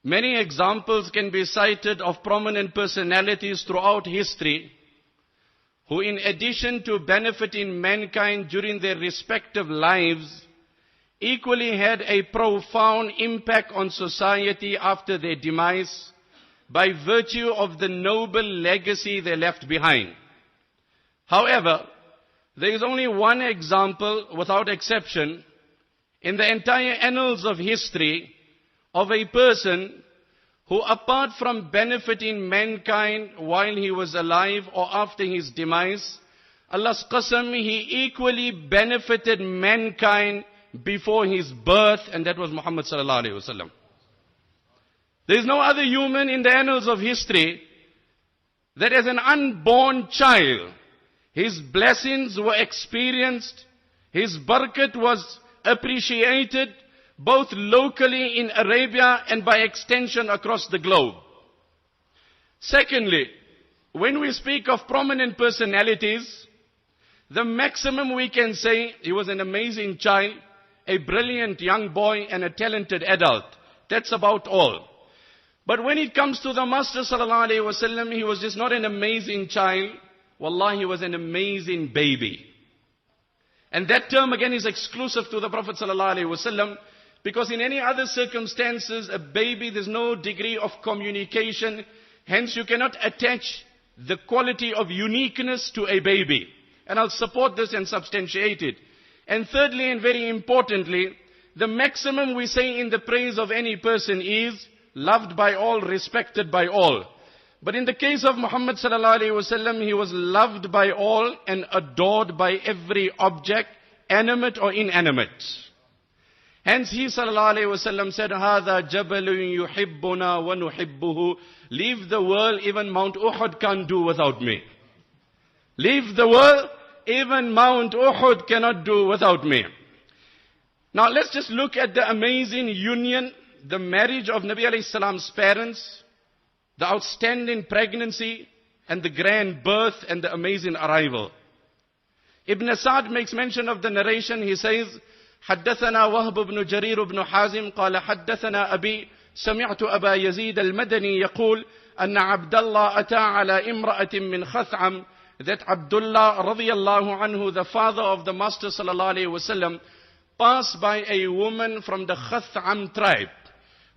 Many examples can be cited of prominent personalities throughout history who, in addition to benefiting mankind during their respective lives, equally had a profound impact on society after their demise by virtue of the noble legacy they left behind. However, there is only one example, without exception, in the entire annals of history of a person who, apart from benefiting mankind while he was alive or after his demise, Allah's qasam, he equally benefited mankind before his birth, and that was Muhammad sallallahu alaihi wasallam. There is no other human in the annals of history that as an unborn child, his blessings were experienced, his barakat was appreciated, both locally in Arabia and by extension across the globe. Secondly, when we speak of prominent personalities, the maximum we can say, he was an amazing child, a brilliant young boy and a talented adult. That's about all. But when it comes to the Master sallallahu alaihi wasallam, he was just not an amazing child. Wallahi, he was an amazing baby. And that term again is exclusive to the Prophet sallallahu alaihi wasallam, because in any other circumstances, a baby, there's no degree of communication. Hence, you cannot attach the quality of uniqueness to a baby. And I'll support this and substantiate it. And thirdly, and very importantly, the maximum we say in the praise of any person is loved by all, respected by all. But in the case of Muhammad sallallahu alaihi wasallam, he was loved by all and adored by every object, animate or inanimate. Hence he sallallahu alaihi wasallam said, "Hada jabalun yuhibbuna wa nuhibbuhu." Leave the world, even Mount Uhud can't do without me. Leave the world, even Mount Uhud cannot do without me. Now let's just look at the amazing union, the marriage of Nabi alayhi salam's parents, the outstanding pregnancy, and the grand birth and the amazing arrival. Ibn Sa'd makes mention of the narration. He says, حدثنا وهب بن جرير بن حازم قال حدثنا أبي سمعت أبا يزيد المدني يقول أن عبد الله أتى على امرأة من خثعم, that Abdullah radiyallahu anhu, the father of the Master sallallahu alayhi wasallam, passed by a woman from the Khath'am tribe.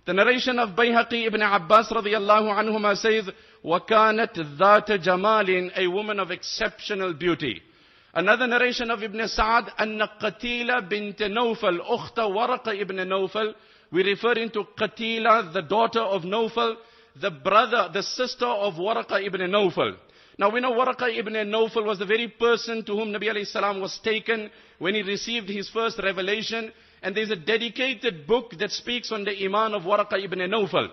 The narration of Bayhaqi ibn Abbas radiyallahu anhuma says, وَكَانَتْ ذَاتَ جَمَالٍ, a woman of exceptional beauty. Another narration of Ibn Sa'd, أَنَّ قَتِيلَ بِنْتَ نَوْفَلْ أُخْتَ وَرَقَ ibn Nawfal. We refer into Qatila, the daughter of Nawfal, the sister of Waraqa ibn Nawfal. Now we know Waraqa ibn Nawfal was the very person to whom Nabi alayhi salam was taken when he received his first revelation. And there's a dedicated book that speaks on the iman of Waraqa ibn Nawfal.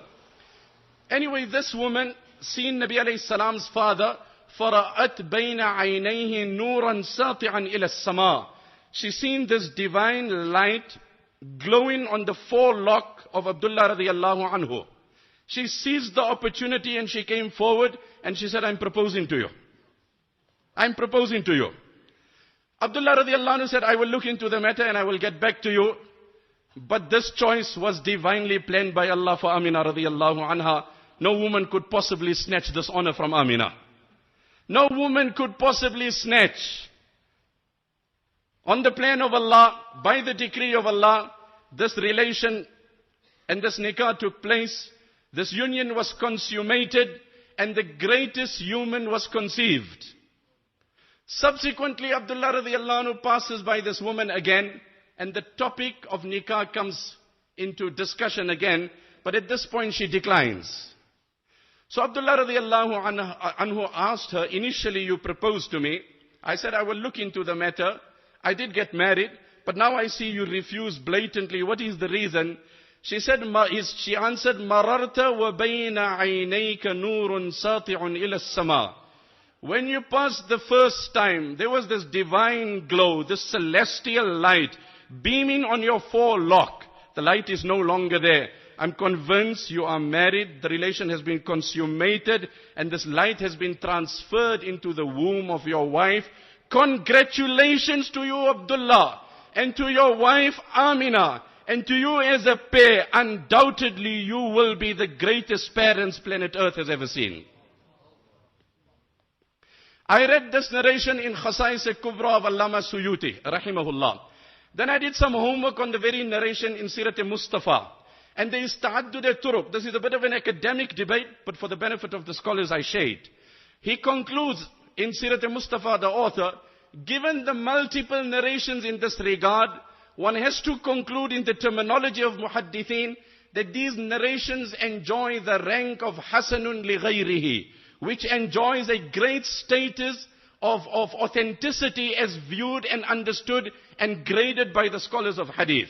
Anyway, this woman seen Nabi alayhi salam's father, فَرَأَتْ بَيْنَ عَيْنَيْهِ نُورًا سَاطِعًا إِلَى السَّمَاءِ. She seen this divine light glowing on the forelock of Abdullah radiyallahu anhu. She seized the opportunity and she came forward and she said, "I'm proposing to you. I'm proposing to you." Abdullah radiyallahu anhu said, "I will look into the matter and I will get back to you." But this choice was divinely planned by Allah for Amina radiyallahu anha. No woman could possibly snatch this honor from Amina. No woman could possibly snatch. On the plan of Allah, by the decree of Allah, this relation and this nikah took place. This union was consummated and the greatest human was conceived. Subsequently, Abdullah radiyallahu anhu passes by this woman again, and the topic of nikah comes into discussion again, but at this point she declines. So Abdullah radiyallahu anhu asked her, "Initially you proposed to me. I said I will look into the matter. I did get married, but now I see you refuse blatantly. What is the reason?" She answered, "Mararta wa bayna aynayka nurun sati'un ila as-sama." When you passed the first time, there was this divine glow, this celestial light beaming on your forelock. The light is no longer there. I'm convinced you are married, the relation has been consummated, and this light has been transferred into the womb of your wife. Congratulations to you, Abdullah, and to your wife, Amina. And to you as a pair, undoubtedly you will be the greatest parents planet Earth has ever seen. I read this narration in Khasais-e-Kubra of Allama Suyuti, rahimahullah. Then I did some homework on the very narration in Sirat-e-Mustafa. And there is ta'addud-e-turuq. This is a bit of an academic debate, but for the benefit of the scholars I shade. He concludes in Sirat-e-Mustafa, the author, given the multiple narrations in this regard, one has to conclude in the terminology of muhaddithin that these narrations enjoy the rank of hasanun li ghayrihi, which enjoys a great status of authenticity as viewed and understood and graded by the scholars of hadith.